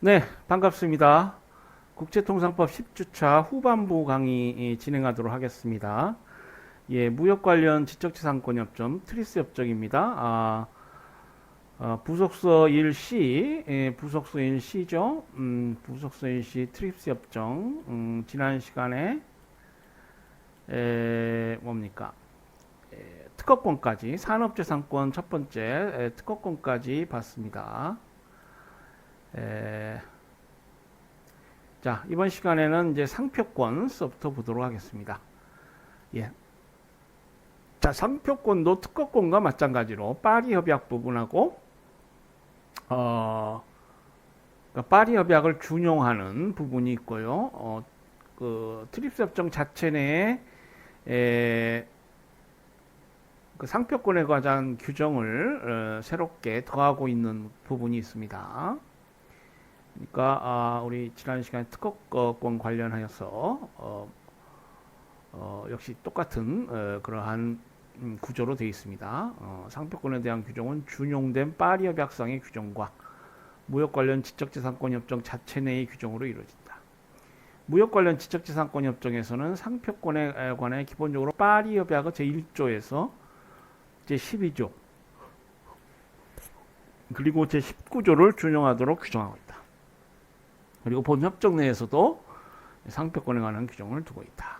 네, 반갑습니다. 국제통상법 10주차 후반부 강의 진행하도록 하겠습니다. 예, 무역 관련 지적재산권 협정, 트리스 협정입니다. 부속서 1C, 부속서 1C죠. 부속서 1C 트리스 협정, 지난 시간에, 뭡니까? 특허권까지, 산업재산권 첫 번째 특허권까지 봤습니다. 자, 이번 시간에는 이제 상표권서부터 보도록 하겠습니다. 예. 자, 상표권도 특허권과 마찬가지로 파리 협약 부분하고 그러니까 파리 협약을 준용하는 부분이 있고요. 그 트립스 협정 자체 내에 그 상표권에 관한 규정을 새롭게 더하고 있는 부분이 있습니다. 그러니까 우리 지난 시간에 특허권 관련하여서 역시 똑같은 그러한 구조로 되어 있습니다. 상표권에 대한 규정은 준용된 파리 협약상의 규정과 무역 관련 지적재산권 협정 자체 내의 규정으로 이루어진다. 무역 관련 지적재산권 협정에서는 상표권에 관해 기본적으로 파리 협약의 제1조에서 제12조 그리고 제19조를 준용하도록 규정하고 있다. 그리고 본 협정 내에서도 상표권에 관한 규정을 두고 있다.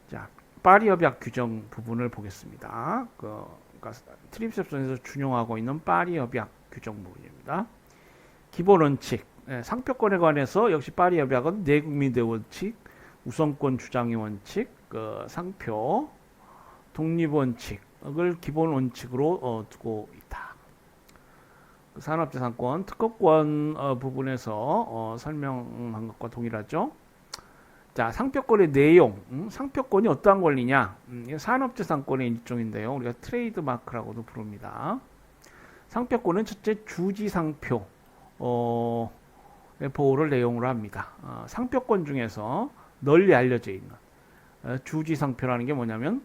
자, 파리 협약 규정 부분을 보겠습니다. 그러니까 트립스 협정에서 준용하고 있는 파리 협약 규정 부분입니다. 기본 원칙, 상표권에 관해서 역시 파리 협약은 내국민대 원칙, 우선권 주장의 원칙, 상표 독립 원칙을 기본 원칙으로 두고 있다. 산업재산권 특허권 부분에서 설명한 것과 동일하죠. 자, 상표권의 내용, 상표권이 어떠한 권리냐? 산업재산권의 일종인데요. 우리가 트레이드 마크라고도 부릅니다. 상표권은 첫째 주지상표 보호를 내용으로 합니다. 상표권 중에서 널리 알려져 있는 주지상표라는 게 뭐냐면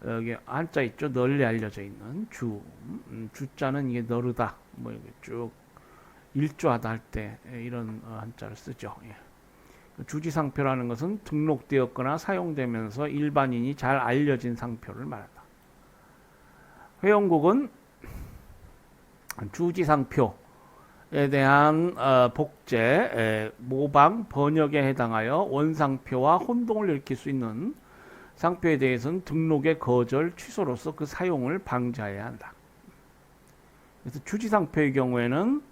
여기 한자 있죠. 널리 알려져 있는 주자는 이게 너르다 뭐 이렇게 쭉 일조하다 할 때 이런 한자를 쓰죠. 예. 주지상표라는 것은 등록되었거나 사용되면서 일반인이 잘 알려진 상표를 말한다. 회원국은 주지상표에 대한 복제, 모방, 번역에 해당하여 원상표와 혼동을 일으킬 수 있는 상표에 대해서는 등록의 거절, 취소로서 그 사용을 방지해야 한다. 그래서 주지상표의 경우에는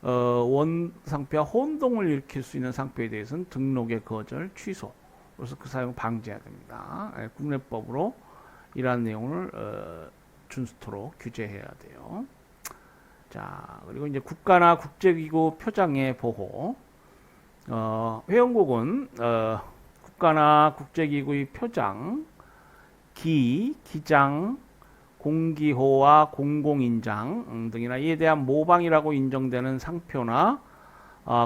원상표와 혼동을 일으킬 수 있는 상표에 대해서는 등록의 거절, 취소로서 그 사용을 방지해야 됩니다. 국내법으로 이러한 내용을 준수토록 규제해야 돼요. 자, 그리고 이제 국가나 국제기구 표장의 보호. 회원국은 국가나 국제기구의 표장, 기장, 공기호와 공공인장 등이나 이에 대한 모방이라고 인정되는 상표나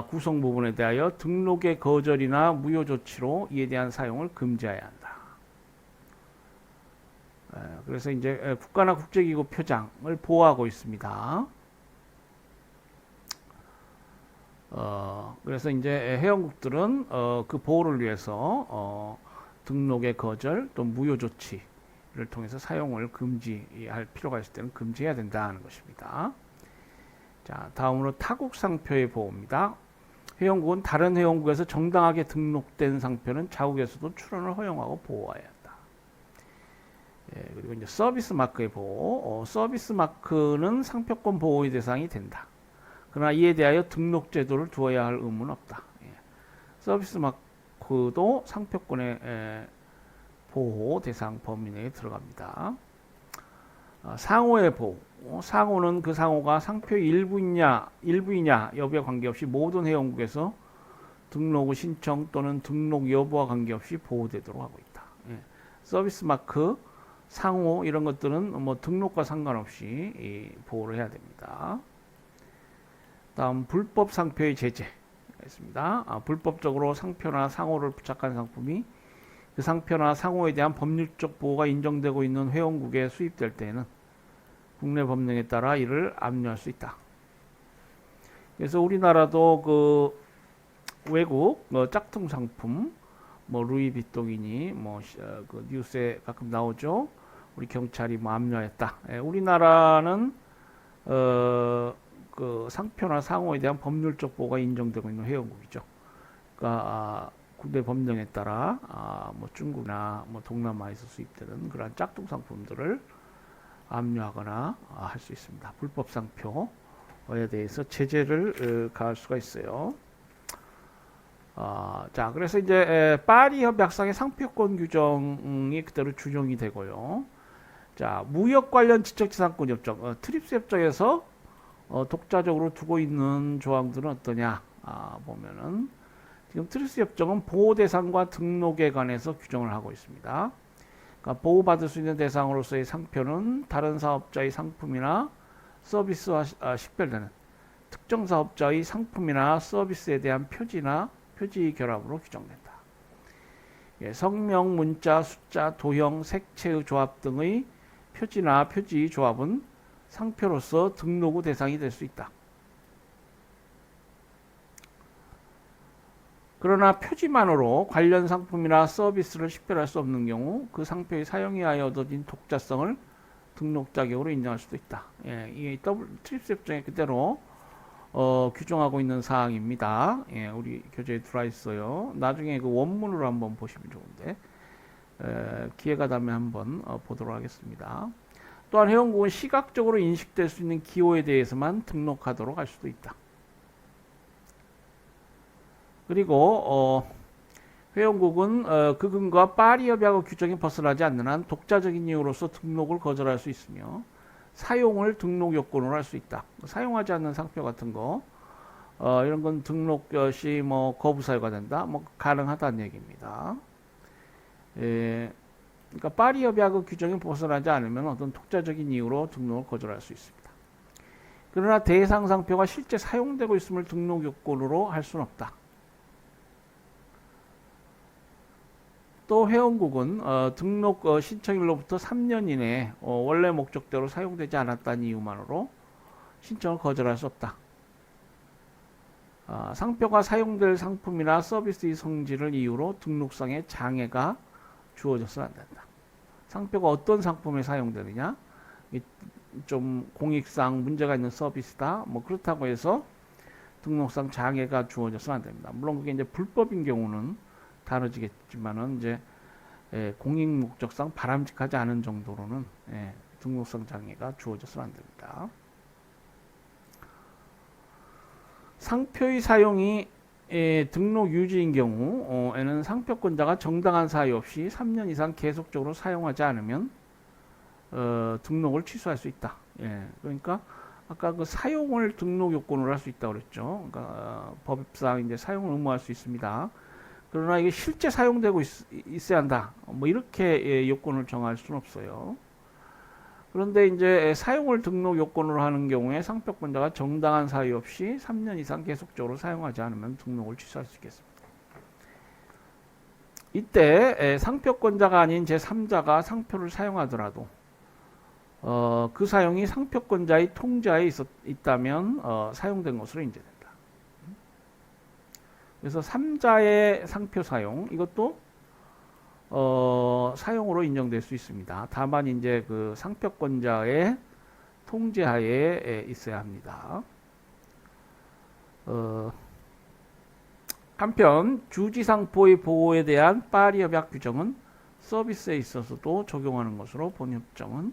구성 부분에 대하여 등록의 거절이나 무효 조치로 이에 대한 사용을 금지해야 한다. 그래서 이제 국가나 국제기구 표장을 보호하고 있습니다. 그래서 이제 회원국들은 그 보호를 위해서 등록의 거절 또 무효 조치를 통해서 사용을 금지할 필요가 있을 때는 금지해야 된다는 것입니다. 자, 다음으로 타국 상표의 보호입니다. 회원국은 다른 회원국에서 정당하게 등록된 상표는 자국에서도 출원을 허용하고 보호해야 한다. 예, 그리고 이제 서비스 마크의 보호. 서비스 마크는 상표권 보호의 대상이 된다. 그러나 이에 대하여 등록 제도를 두어야 할 의무는 없다. 예. 서비스 마크도 상표권의 보호 대상 범위 내에 들어갑니다. 상호의 보호. 상호는 그 상호가 상표의 일부이냐 여부에 관계없이 모든 회원국에서 등록 후 신청 또는 등록 여부와 관계없이 보호되도록 하고 있다. 예. 서비스 마크, 상호 이런 것들은 뭐 등록과 상관없이 보호를 해야 됩니다. 다음 불법 상표의 제재가 있습니다. 불법적으로 상표나 상호를 부착한 상품이 그 상표나 상호에 대한 법률적 보호가 인정되고 있는 회원국에 수입될 때에는 국내 법령에 따라 이를 압류할 수 있다. 그래서 우리나라도 그 외국 짝퉁 상품, 뭐 루이비통이니 그 뉴스에 가끔 나오죠. 우리 경찰이 뭐 압류했다. 예, 우리나라는 그 상표나 상호에 대한 법률적 보호가 인정되고 있는 회원국이죠. 그러니까 국내 법령에 따라 뭐 중국이나 뭐 동남아에서 수입되는 그러한 짝퉁 상품들을 압류하거나 할 수 있습니다. 불법 상표에 대해서 제재를 가할 수가 있어요. 자, 그래서 이제 파리 협약상의 상표권 규정이 그대로 준용이 되고요. 자, 무역 관련 지적재산권 협정, 트립스 협정에서 독자적으로 두고 있는 조항들은 어떠냐? 보면은 지금 트립스 협정은 보호 대상과 등록에 관해서 규정을 하고 있습니다. 그러니까 보호받을 수 있는 대상으로서의 상표는 다른 사업자의 상품이나 서비스와 식별되는 특정 사업자의 상품이나 서비스에 대한 표지나 표지 결합으로 규정된다. 예, 성명, 문자, 숫자, 도형, 색채의 조합 등의 표지나 표지 조합은 상표로서 등록 후 대상이 될 수 있다. 그러나 표지만으로 관련 상품이나 서비스를 식별할 수 없는 경우 그 상표의 사용에 하여 얻어진 독자성을 등록 자격으로 인정할 수도 있다. 예, 이게 트립스 협정에 그대로 규정하고 있는 사항입니다. 예, 우리 교재에 들어와 있어요. 나중에 그 원문으로 한번 보시면 좋은데 기회가 되면 한번 보도록 하겠습니다. 또한 회원국은 시각적으로 인식될 수 있는 기호에 대해서만 등록하도록 할 수도 있다. 그리고 회원국은 그 근거와 파리 협약 규정이 벗어나지 않는 한 독자적인 이유로서 등록을 거절할 수 있으며 사용을 등록 요건으로 할 수 있다. 사용하지 않는 상표 같은 거 이런 건 등록 시 뭐 거부 사유가 된다. 뭐 가능하다는 얘기입니다. 예, 그러니까 파리 협약 규정이 벗어나지 않으면 어떤 독자적인 이유로 등록을 거절할 수 있습니다. 그러나 대상 상표가 실제 사용되고 있음을 등록 요건으로 할 수는 없다. 또 회원국은 등록 신청일로부터 3년 이내에 원래 목적대로 사용되지 않았다는 이유만으로 신청을 거절할 수 없다. 상표가 사용될 상품이나 서비스의 성질을 이유로 등록상의 장애가 주어져서는 안 된다. 상표가 어떤 상품에 사용되느냐, 좀 공익상 문제가 있는 서비스다, 뭐 그렇다고 해서 등록상 장애가 주어져서는 안 됩니다. 물론 그게 이제 불법인 경우는 다뤄지겠지만은 이제 공익 목적상 바람직하지 않은 정도로는 등록상 장애가 주어져서는 안 됩니다. 상표의 사용이 등록 유지인 경우에는 상표권자가 정당한 사유 없이 3년 이상 계속적으로 사용하지 않으면 등록을 취소할 수 있다. 그러니까 아까 그 사용을 등록 요건으로 할 수 있다고 그랬죠. 그러니까 법상 이제 사용을 의무할 수 있습니다. 그러나 이게 실제 사용되고 있어야 한다. 뭐 이렇게 요건을 정할 수는 없어요. 그런데 이제 사용을 등록 요건으로 하는 경우에 상표권자가 정당한 사유 없이 3년 이상 계속적으로 사용하지 않으면 등록을 취소할 수 있겠습니다. 이때 상표권자가 아닌 제3자가 상표를 사용하더라도 그 사용이 상표권자의 통제하에 있다면 사용된 것으로 인정됩니다. 그래서 3자의 상표 사용, 이것도 사용으로 인정될 수 있습니다. 다만 이제 그 상표권자의 통제하에 있어야 합니다. 한편 주지상표의 보호에 대한 파리 협약 규정은 서비스에 있어서도 적용하는 것으로 본 협정은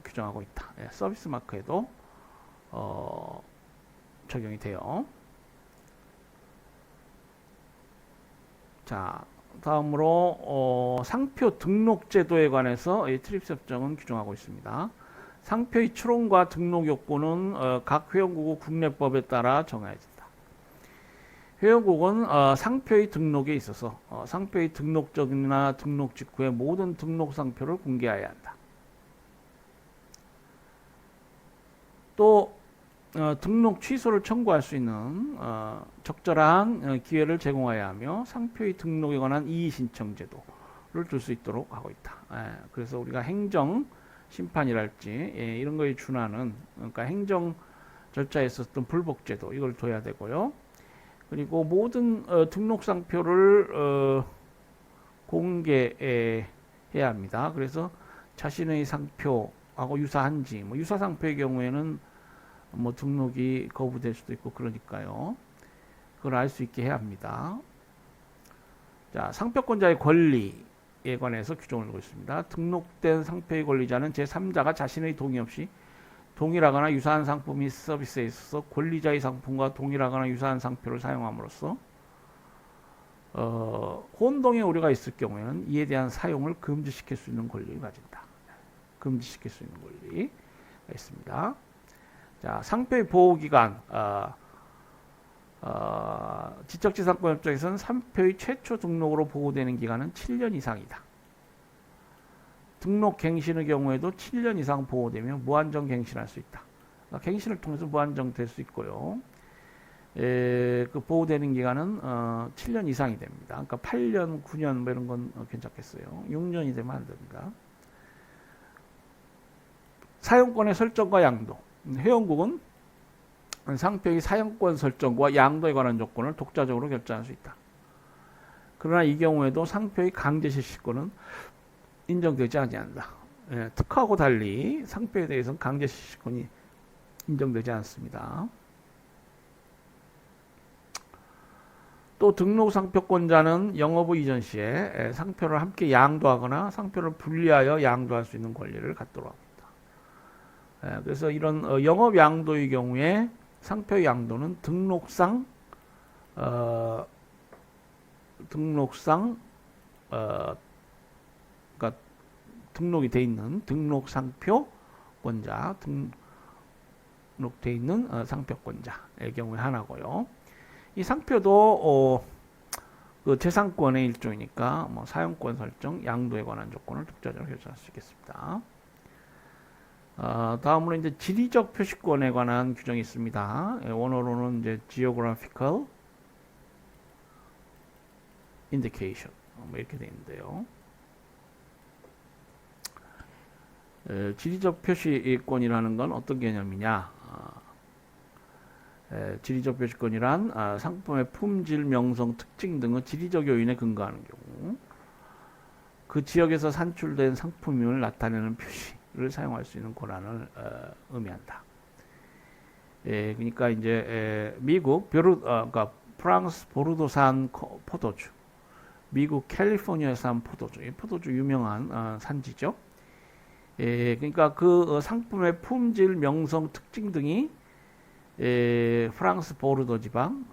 규정하고 있다. 서비스 마크에도 적용이 돼요. 자, 다음으로 상표 등록 제도에 관해서 이 트립스 협정은 규정하고 있습니다. 상표의 출원과 등록 요건은 각 회원국의 국내법에 따라 정해진다. 회원국은 상표의 등록에 있어서 상표의 등록 전이나 등록 직후에 모든 등록 상표를 공개해야 한다. 또 등록 취소를 청구할 수 있는 적절한 기회를 제공해야 하며 상표의 등록에 관한 이의신청 제도를 둘 수 있도록 하고 있다. 그래서 우리가 행정 심판이랄지 이런 거에 준하는, 그러니까 행정 절차에 있었던 불복제도 이걸 둬야 되고요. 그리고 모든 등록 상표를 공개해야 합니다. 그래서 자신의 상표하고 유사한지, 뭐 유사 상표의 경우에는 뭐 등록이 거부될 수도 있고 그러니까요. 그걸 알 수 있게 해야 합니다. 자, 상표권자의 권리에 관해서 규정을 두고 있습니다. 등록된 상표의 권리자는 제3자가 자신의 동의 없이 동일하거나 유사한 상품 및 서비스에 있어서 권리자의 상품과 동일하거나 유사한 상표를 사용함으로써 혼동의 우려가 있을 경우에는 이에 대한 사용을 금지시킬 수 있는 권리를 가진다. 금지시킬 수 있는 권리가 있습니다. 자, 상표의 보호기간, 지적재산권협정에서는 상표의 최초 등록으로 보호되는 기간은 7년 이상이다. 등록 갱신의 경우에도 7년 이상 보호되며 무한정 갱신할 수 있다. 그러니까 갱신을 통해서 무한정 될 수 있고요. 그 보호되는 기간은 7년 이상이 됩니다. 그러니까 8년, 9년 뭐 이런 건 괜찮겠어요. 6년이 되면 안 됩니다. 사용권의 설정과 양도. 회원국은 상표의 사용권 설정과 양도에 관한 조건을 독자적으로 결정할 수 있다. 그러나 이 경우에도 상표의 강제 실시권은 인정되지 아니한다. 특허하고 달리 상표에 대해서는 강제 실시권이 인정되지 않습니다. 또 등록 상표권자는 영업의 이전 시에 상표를 함께 양도하거나 상표를 분리하여 양도할 수 있는 권리를 갖도록 합니다. 그래서 이런 영업 양도의 경우에 상표의 양도는 등록상 그러니까 등록이 돼 있는 등록 상표권자, 등록돼 있는 상표권자의 경우에 하나고요. 이 상표도 그 재산권의 일종이니까 뭐 사용권 설정, 양도에 관한 조건을 독자적으로 결정할 수 있겠습니다. 다음으로 이제 지리적 표시권에 관한 규정이 있습니다. 원어로는 이제 geographical indication 뭐 이렇게 되어 있는데요. 지리적 표시권이라는 건 어떤 개념이냐? 지리적 표시권이란 상품의 품질, 명성, 특징 등의 지리적 요인에 근거하는 경우 그 지역에서 산출된 상품임을 나타내는 표시를 사용할 수 있는 권한을 의미한다. 그러니까 이제 미국 그러니까 프랑스 보르도산 포도주, 미국 캘리포니아산 포도주, 포도주 유명한 산지죠. 그러니까 그 상품의 품질, 명성, 특징 등이 프랑스 보르도 지방,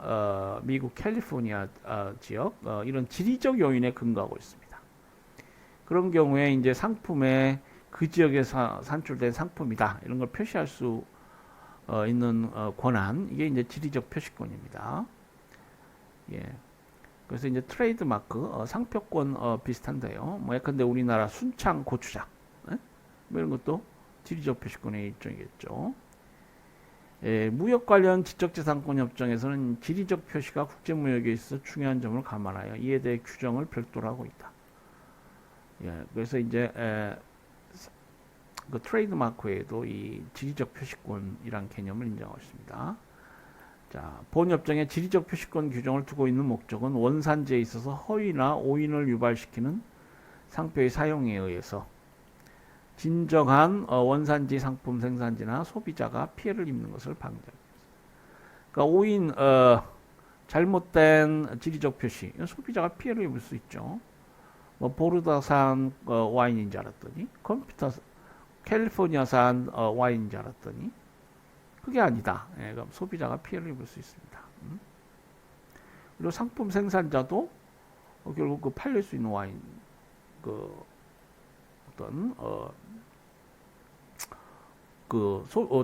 미국 캘리포니아 지역 이런 지리적 요인에 근거하고 있습니다. 그런 경우에 이제 상품에 그 지역에서 산출된 상품이다 이런 걸 표시할 수 있는 권한, 이게 이제 지리적 표시권입니다. 예. 그래서 이제 트레이드 마크, 상표권 비슷한데요. 뭐 예컨대 우리나라 순창 고추장, 뭐 이런 것도 지리적 표시권의 일종이겠죠. 무역 관련 지적재산권 협정에서는 지리적 표시가 국제무역에 있어서 중요한 점을 감안하여 이에 대해 규정을 별도로 하고 있다. 그래서 이제 그 트레이드 마크에도 이 지리적 표시권이란 개념을 인정하고 있습니다. 자, 본 협정에 지리적 표시권 규정을 두고 있는 목적은 원산지에 있어서 허위나 오인을 유발시키는 상표의 사용에 의해서 진정한 원산지 상품 생산지나 소비자가 피해를 입는 것을 방지하기 위해서. 그러니까 오인, 잘못된 지리적 표시, 소비자가 피해를 입을 수 있죠. 뭐 보르다산 와인인 줄 알았더니, 캘리포니아산 와인인 줄 알았더니 그게 아니다. 그럼 소비자가 피해를 입을 수 있습니다. 그리고 상품 생산자도 결국 그 팔릴 수 있는 와인, 그 어떤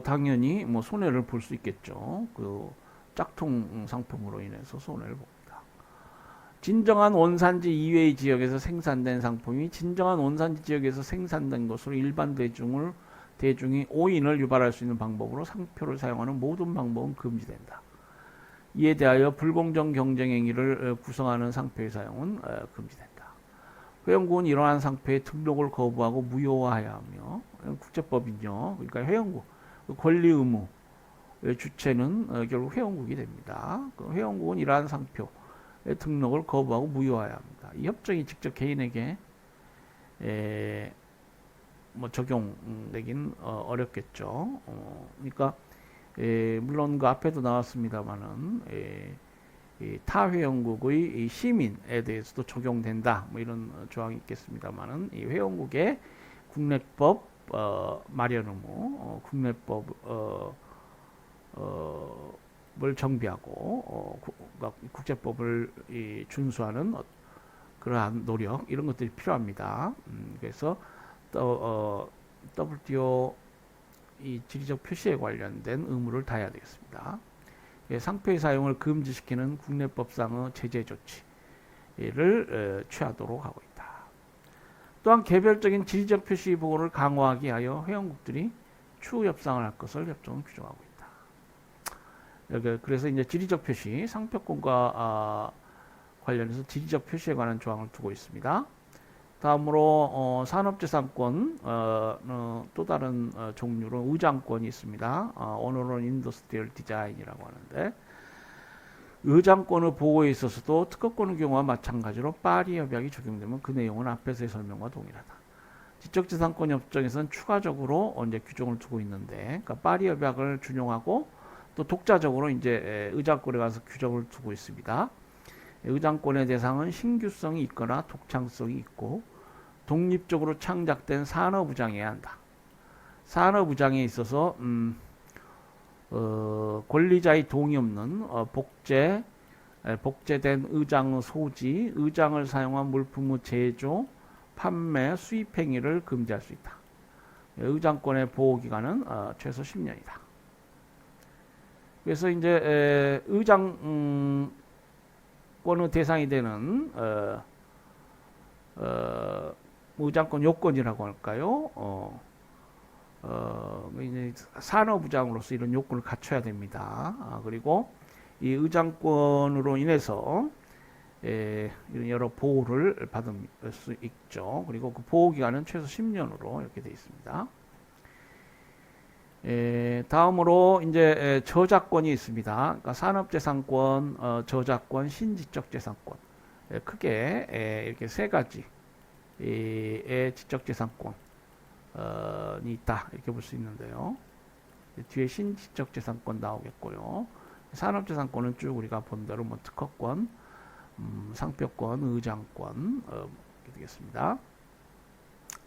당연히 뭐 손해를 볼 수 있겠죠. 그 짝퉁 상품으로 인해서 손해를 봅니다. 진정한 원산지 이외의 지역에서 생산된 상품이 진정한 원산지 지역에서 생산된 것으로 일반 대중이 오인을 유발할 수 있는 방법으로 상표를 사용하는 모든 방법은 금지된다. 이에 대하여 불공정 경쟁 행위를 구성하는 상표의 사용은 금지된다. 회원국은 이러한 상표의 등록을 거부하고 무효화해야 하며, 국제법이죠. 그러니까 회원국 권리 의무 주체는 결국 회원국이 됩니다. 그 회원국은 이러한 상표의 등록을 거부하고 무효화해야 합니다. 이 협정이 직접 개인에게 뭐 적용되긴 어렵겠죠. 그러니까 물론 그 앞에도 나왔습니다만은 타 회원국의 시민에 대해서도 적용된다. 뭐 이런 조항이 있겠습니다만은 이 회원국의 국내법 마련 의무, 국내법 을 정비하고 국제법을 준수하는 그러한 노력 이런 것들이 필요합니다. 그래서 WTO 이 지리적 표시에 관련된 의무를 다해야 되겠습니다. 상표의 사용을 금지시키는 국내법상의 제재 조치를 취하도록 하고 있다. 또한 개별적인 지리적 표시 보호를 강화하기 위하여 회원국들이 추후 협상을 할 것을 협정은 규정하고 있다. 그래서 이제 지리적 표시, 상표권과 관련해서 지리적 표시에 관한 조항을 두고 있습니다. 다음으로 산업재산권 또 다른 종류로 의장권이 있습니다. 오너런 인더스트리얼 디자인이라고 하는데 의장권의 보호에 있어서도 특허권의 경우와 마찬가지로 파리 협약이 적용되면 그 내용은 앞에서의 설명과 동일하다. 지적재산권 협정에서는 추가적으로 이제 규정을 두고 있는데, 그러니까 파리 협약을 준용하고 또 독자적으로 이제 의장권에 가서 규정을 두고 있습니다. 의장권의 대상은 신규성이 있거나 독창성이 있고 독립적으로 창작된 산업의장이어야 한다. 산업의장에 있어서 권리자의 동의 없는 복제된 의장의 소지, 의장을 사용한 물품의 제조, 판매, 수입 행위를 금지할 수 있다. 의장권의 보호 기간은 최소 10년이다. 그래서 이제 의장권의 대상이 되는 의장권 요건이라고 할까요? 이제 산업의장으로서 이런 요건을 갖춰야 됩니다. 그리고 이 의장권으로 인해서 이런 여러 보호를 받을 수 있죠. 그리고 그 보호 기간은 최소 10년으로 이렇게 되어 있습니다. 다음으로 이제 저작권이 있습니다. 그러니까 산업재산권, 저작권, 신지적재산권. 크게 이렇게 세 가지의 지적재산권이 있다. 이렇게 볼 수 있는데요. 뒤에 신지적재산권 나오겠고요. 산업재산권은 쭉 우리가 본 대로 뭐 특허권, 상표권, 의장권 이렇게 되겠습니다.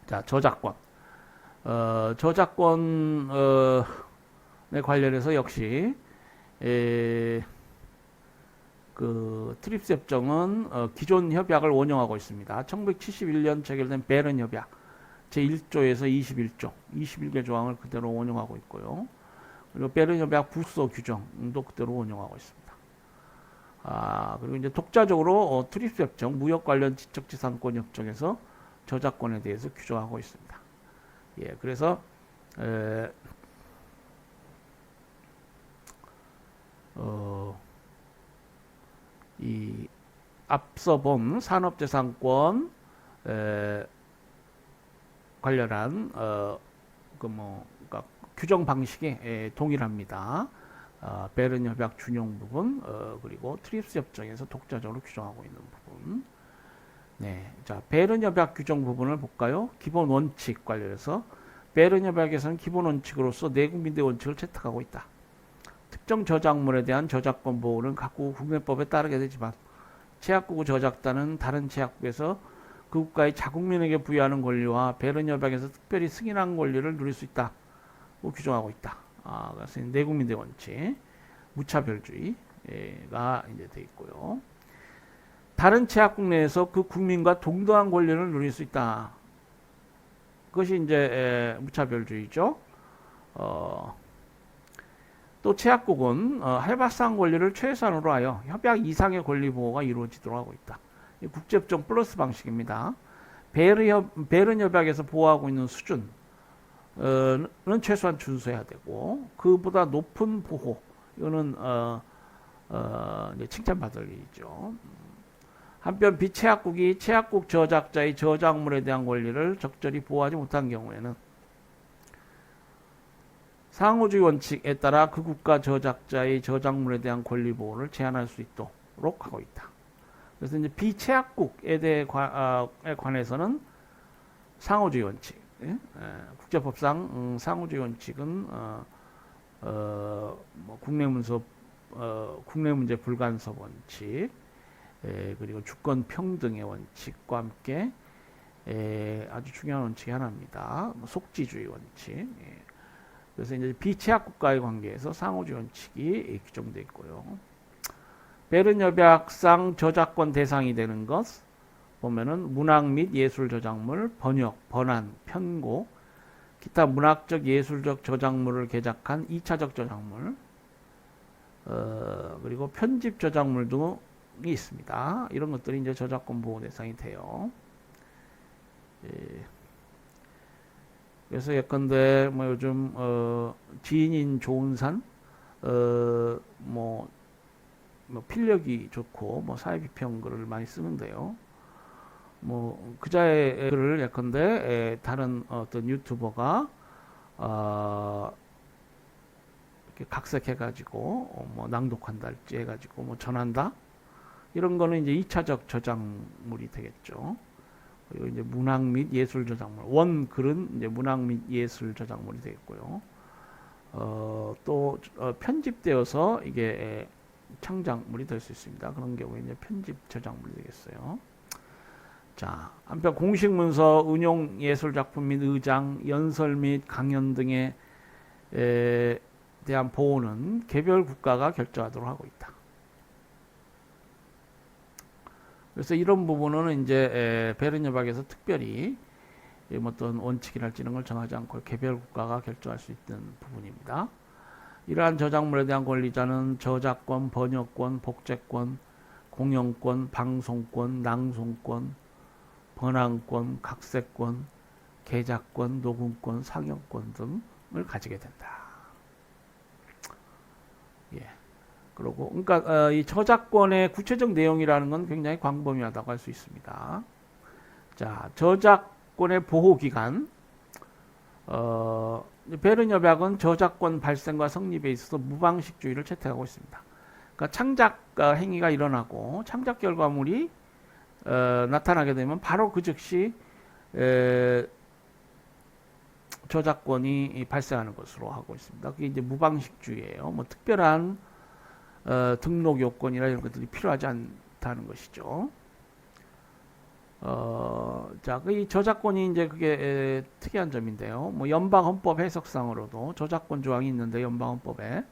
자, 저작권. 저작권에 관련해서 역시 그 트립스 협정은 기존 협약을 원용하고 있습니다. 1971년 체결된 베른 협약 제1조에서 21조, 21개 조항을 그대로 원용하고 있고요. 그리고 베른 협약 부서 규정도 그대로 원용하고 있습니다. 그리고 이제 독자적으로 트립스 협정, 무역 관련 지적재산권 협정에서 저작권에 대해서 규정하고 있습니다. 예, 그래서 이 앞서 본 산업재산권 관련한 그러니까 규정 방식이 동일합니다. 베른 협약 준용 부분 그리고 트립스 협정에서 독자적으로 규정하고 있는 부분. 네, 자 베른 협약 규정 부분을 볼까요? 기본 원칙 관련해서 베른 협약에서는 기본 원칙으로서 내국민대 원칙을 채택하고 있다. 특정 저작물에 대한 저작권 보호는 각국 국내법에 따르게 되지만 제약국의 저작자는 다른 제약국에서 그 국가의 자국민에게 부여하는 권리와 베른 협약에서 특별히 승인한 권리를 누릴 수 있다. 규정하고 있다. 그래서 내국민대 원칙, 무차별주의가 이제 돼 있고요. 다른 제약국 내에서 그 국민과 동등한 권리를 누릴 수 있다. 그것이 이제 무차별주의죠. 또 제약국은 해박상 권리를 최소한으로 하여 협약 이상의 권리 보호가 이루어지도록 하고 있다. 국제협정 플러스 방식입니다. 베른 협약에서 보호하고 있는 수준은 최소한 준수해야 되고 그보다 높은 보호 이거는 칭찬받을 일이죠. 한편 비체약국이 체약국 저작자의 저작물에 대한 권리를 적절히 보호하지 못한 경우에는 상호주의 원칙에 따라 그 국가 저작자의 저작물에 대한 권리 보호를 제한할 수 있도록 하고 있다. 그래서 이제 비che약국에 대해 관해서는 상호주의 원칙, 국제법상 상호주의 원칙은 뭐 국내 문제 불간섭 원칙, 그리고 주권 평등의 원칙과 함께 아주 중요한 원칙이 하나입니다. 속지주의 원칙. 그래서 이제 비che약 국가의 관계에서 상호주의 원칙이 규정되어 있고요. 베른 협약상 저작권 대상이 되는 것 보면은 문학 및 예술 저작물, 번역, 번안, 편고, 기타 문학적 예술적 저작물을 개작한 2차적 저작물, 그리고 편집 저작물 등이 있습니다. 이런 것들이 이제 저작권 보호 대상이 돼요. 그래서 예컨대 뭐 요즘 지인인 좋은산 뭐 필력이 좋고 뭐 사회비평 글을 많이 쓰는데요. 뭐 그자의 글을 예컨대 다른 어떤 유튜버가 이렇게 각색해가지고 뭐 낭독한달지 해가지고 뭐 전한다. 이런 거는 이제 2차적 저작물이 되겠죠. 그리고 이제 문학 및 예술 저작물, 원 글은 이제 문학 및 예술 저작물이 되겠고요. 또 편집되어서 이게 창작물이 될 수 있습니다. 그런 경우에 이제 편집 저작물이 되겠어요. 자, 한편 공식 문서, 은용 예술 작품 및 의장, 연설 및 강연 등에 대한 보호는 개별 국가가 결정하도록 하고 있다. 그래서 이런 부분은 이제 베른 협약에서 특별히 어떤 원칙이랄지 이런 걸 정하지 않고 개별 국가가 결정할 수 있는 부분입니다. 이러한 저작물에 대한 권리자는 저작권, 번역권, 복제권, 공연권, 방송권, 낭송권, 번안권, 각색권, 개작권, 녹음권, 상영권 등을 가지게 된다. 예. 그리고 그러니까 이 저작권의 구체적 내용이라는 건 굉장히 광범위하다고 할 수 있습니다. 자, 저작권의 보호 기간. 베른 협약은 저작권 발생과 성립에 있어서 무방식주의를 채택하고 있습니다. 그러니까 창작 행위가 일어나고 창작 결과물이 나타나게 되면 바로 그 즉시 저작권이 발생하는 것으로 하고 있습니다. 그게 이제 무방식주의예요. 뭐 특별한 등록 요건이나 이런 것들이 필요하지 않다는 것이죠. 자, 이 저작권이 이제 그게 특이한 점인데요. 뭐 연방헌법 해석상으로도 저작권 조항이 있는데 연방헌법에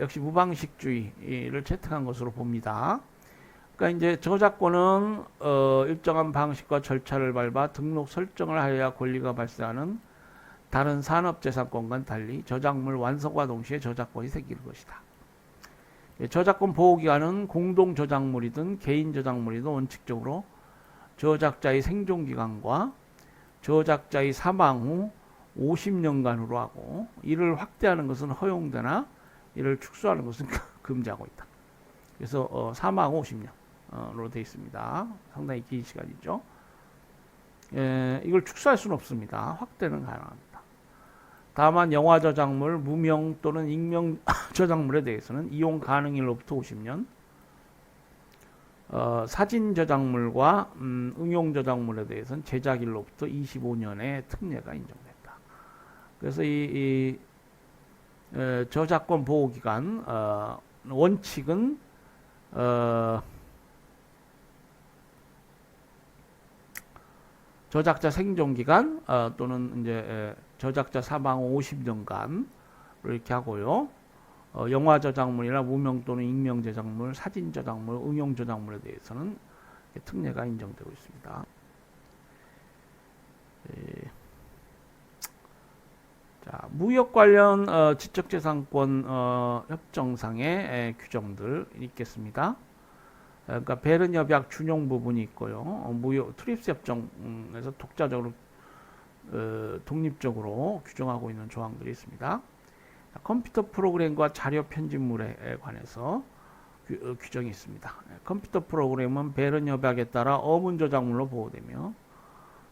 역시 무방식주의를 채택한 것으로 봅니다. 그러니까 이제 저작권은 일정한 방식과 절차를 밟아 등록 설정을 하여야 권리가 발생하는 다른 산업재산권과는 달리 저작물 완성과 동시에 저작권이 생기는 것이다. 저작권 보호기간은 공동저작물이든 개인저작물이든 원칙적으로 저작자의 생존기간과 저작자의 사망 후 50년간으로 하고 이를 확대하는 것은 허용되나 이를 축소하는 것은 금지하고 있다. 그래서 사망 50년으로 되어 있습니다. 상당히 긴 시간이죠. 이걸 축소할 수는 없습니다. 확대는 가능합니다. 다만 영화 저작물, 무명 또는 익명 저작물에 대해서는 이용 가능일로부터 50년, 사진 저작물과 응용 저작물에 대해서는 제작일로부터 25년의 특례가 인정된다. 그래서 이 저작권 보호 기간 원칙은 저작자 생존 기간 또는 이제 저작자 사망 후 50년간 이렇게 하고요. 영화 저작물이나 무명 또는 익명 저작물, 사진 저작물, 응용 저작물에 대해서는 특례가 인정되고 있습니다. 자, 무역 관련 지적재산권 협정상의 규정들 있겠습니다. 그러니까 베른 협약 준용 부분이 있고요. 무역 트립스 협정에서 독자적으로 독립적으로 규정하고 있는 조항들이 있습니다. 컴퓨터 프로그램과 자료 편집물에 관해서 규정이 있습니다. 컴퓨터 프로그램은 베른 협약에 따라 어문 저작물로 보호되며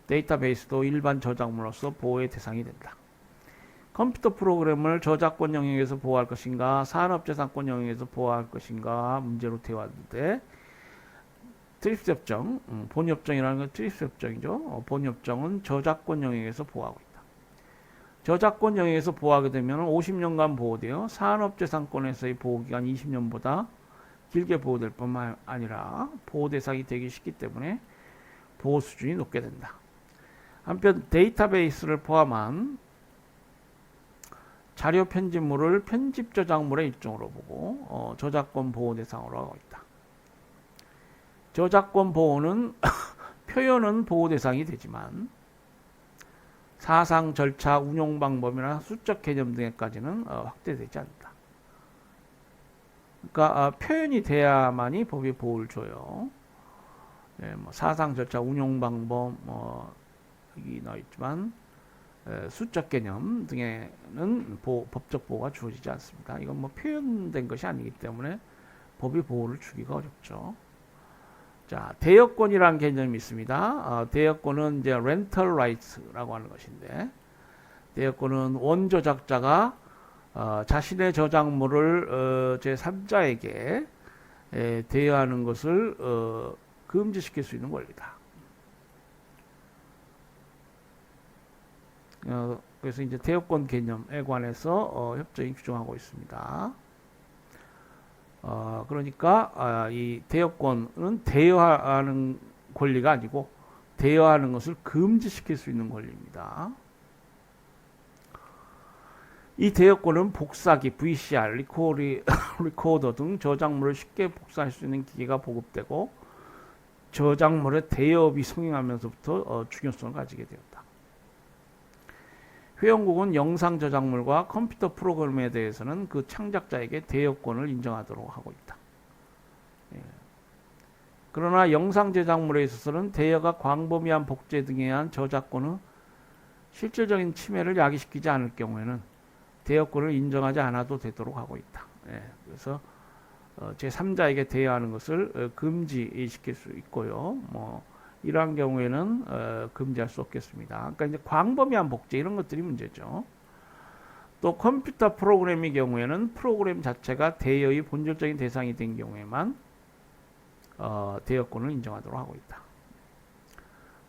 데이터베이스도 일반 저작물로서 보호의 대상이 된다. 컴퓨터 프로그램을 저작권 영역에서 보호할 것인가, 산업재산권 영역에서 보호할 것인가 문제로 되어왔는데, 트립스 협정, 본협정이라는 건 트립스 협정이죠. 본협정은 저작권 영역에서 보호하고 있다. 저작권 영역에서 보호하게 되면 50년간 보호되어 산업재산권에서의 보호기간 20년보다 길게 보호될 뿐만 아니라 보호 대상이 되기 쉽기 때문에 보호 수준이 높게 된다. 한편 데이터베이스를 포함한 자료 편집물을 편집 저작물의 일종으로 보고 저작권 보호 대상으로 하고 있다. 저작권 보호는 표현은 보호 대상이 되지만 사상, 절차, 운용 방법이나 수적 개념 등에까지는 확대되지 않는다. 그러니까 표현이 돼야만이 법이 보호를 줘요. 예, 뭐 사상, 절차, 운용 방법 여기 나와 있지만 수적 개념 등에는 법적 보호가 주어지지 않습니다. 이건 뭐 표현된 것이 아니기 때문에 법이 보호를 주기가 어렵죠. 자, 대여권이라는 개념이 있습니다. 대여권은 이제 렌털 라이츠라고 하는 것인데, 대여권은 원저작자가 자신의 저작물을 제3자에게 대여하는 것을 금지시킬 수 있는 권리다. 그래서 이제 대여권 개념에 관해서 협정이 규정하고 있습니다. 그러니까 이 대여권은 대여하는 권리가 아니고 대여하는 것을 금지시킬 수 있는 권리입니다. 이 대여권은 복사기, VCR, 리코더 등 저작물을 쉽게 복사할 수 있는 기계가 보급되고 저작물의 대여업이 성행하면서부터 중요성을 가지게 되었다. 회원국은 영상 저작물과 컴퓨터 프로그램에 대해서는 그 창작자에게 대여권을 인정하도록 하고 있다. 예. 그러나 영상 저작물에 있어서는 대여가 광범위한 복제 등에 의한 저작권의 실질적인 침해를 야기시키지 않을 경우에는 대여권을 인정하지 않아도 되도록 하고 있다. 예. 그래서 제3자에게 대여하는 것을 금지시킬 수 있고요. 이러한 경우에는 금지할 수 없겠습니다. 그러니까 이제 광범위한 복제 이런 것들이 문제죠. 또 컴퓨터 프로그램의 경우에는 프로그램 자체가 대여의 본질적인 대상이 된 경우에만 대여권을 인정하도록 하고 있다.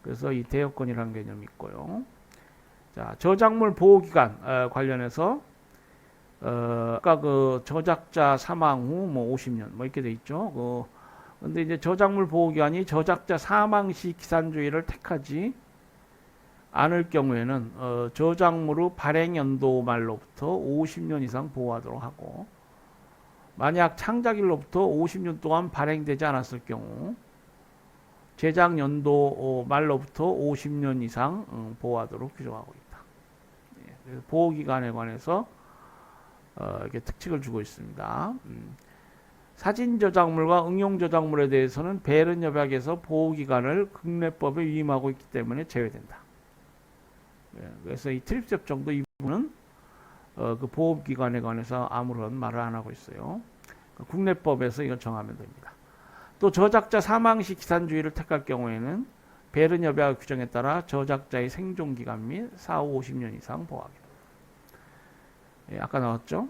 그래서 이 대여권이라는 개념이 있고요. 자, 저작물 보호기간 관련해서 아까 그 저작자 사망 후 50년 이렇게 돼 있죠. 근데 이제 저작물 보호기간이 저작자 사망 시 기산주의를 택하지 않을 경우에는 저작물의 발행 연도 말로부터 50년 이상 보호하도록 하고, 만약 창작일로부터 50년 동안 발행되지 않았을 경우 제작 연도 말로부터 50년 이상 보호하도록 규정하고 있다. 그래서 보호기간에 관해서 이렇게 특칙을 주고 있습니다. 사진 저작물과 응용 저작물에 대해서는 베른 협약에서 보호기간을 국내법에 위임하고 있기 때문에 제외된다. 그래서 이 트립스 협정도 이 부분은 그 보호기간에 관해서 아무런 말을 안 하고 있어요. 국내법에서 이걸 정하면 됩니다. 또 저작자 사망 시 기산주의를 택할 경우에는 베른 협약 규정에 따라 저작자의 생존기간 및 사후 50년 이상 보호하게 됩니다. 아까 나왔죠?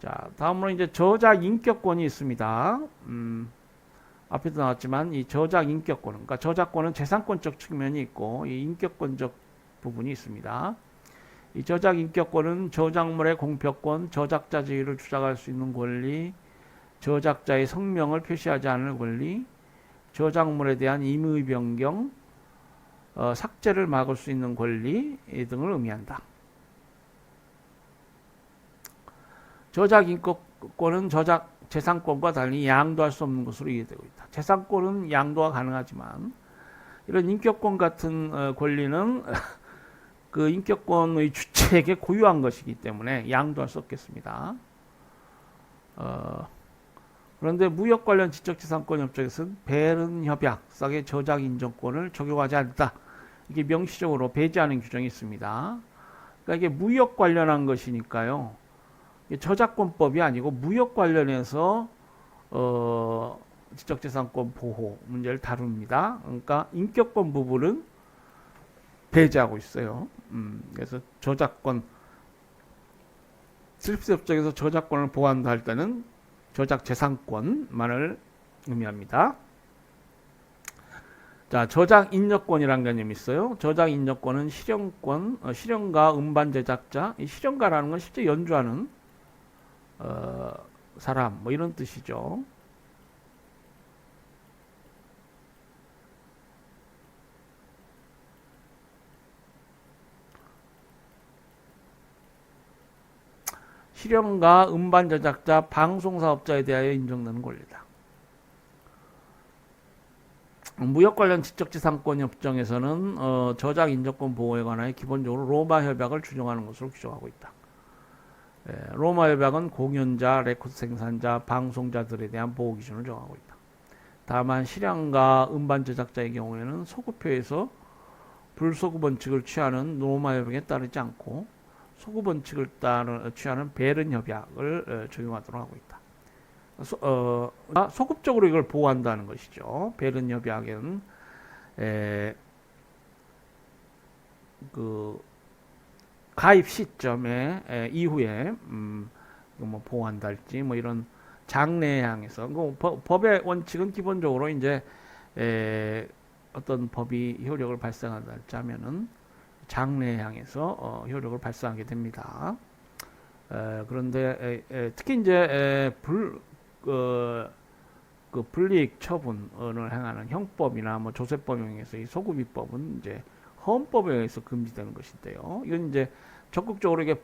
자, 다음으로 이제 저작 인격권이 있습니다. 앞에도 나왔지만 이 저작 인격권, 그러니까 저작권은 재산권적 측면이 있고 이 인격권적 부분이 있습니다. 이 저작 인격권은 저작물의 공표권, 저작자 지위를 주장할 수 있는 권리, 저작자의 성명을 표시하지 않을 권리, 저작물에 대한 임의 변경, 삭제를 막을 수 있는 권리 등을 의미한다. 저작 인격권은 저작 재산권과 달리 양도할 수 없는 것으로 이해되고 있다. 재산권은 양도가 가능하지만 이런 인격권 같은 권리는 그 인격권의 주체에게 고유한 것이기 때문에 양도할 수 없겠습니다. 그런데 무역 관련 지적재산권 협정에서는 베른 협약상의 저작 인정권을 적용하지 않다. 이게 명시적으로 배제하는 규정이 있습니다. 그러니까 이게 무역 관련한 것이니까요. 저작권법이 아니고 무역 관련해서 지적재산권 보호 문제를 다룹니다. 그러니까 인격권 부분은 배제하고 있어요. 그래서 저작권 슬립스 협정에서 저작권을 보호한다 할 때는 저작 재산권만을 의미합니다. 자, 저작 인여권이라는 개념이 있어요. 저작 인여권은 실현권, 실현가, 음반 제작자. 이 실현가라는 건 실제 연주하는 사람, 뭐 이런 뜻이죠. 실현가, 음반 제작자, 방송 사업자에 대하여 인정되는 권리다. 무역 관련 지적재산권 협정에서는 저작 인정권 보호에 관하여 기본적으로 로마 협약을 준용하는 것으로 규정하고 있다. 로마 협약은 공연자, 레코드 생산자, 방송자들에 대한 보호 기준을 정하고 있다. 다만 실현가, 음반 제작자의 경우에는 소급표에서 불소급 원칙을 취하는 로마 협약에 따르지 않고 소급 원칙을 취하는 베른 협약을 적용하도록 하고 있다. 소급적으로 이걸 보호한다는 것이죠. 베른 협약은 그 가입 시점에 이후에 뭐 보호한다 할지 뭐 이런 장래에 향해서 법의 원칙은 기본적으로 이제 어떤 법이 효력을 발생한다 할지 하면은 장래에 향해서 효력을 발생하게 됩니다. 그런데 특히 이제 그 불이익 처분을 행하는 형법이나 뭐 조세법에 의해서 이 소급입법은 이제 헌법에 의해서 금지되는 것인데요. 이건 이제 적극적으로 이게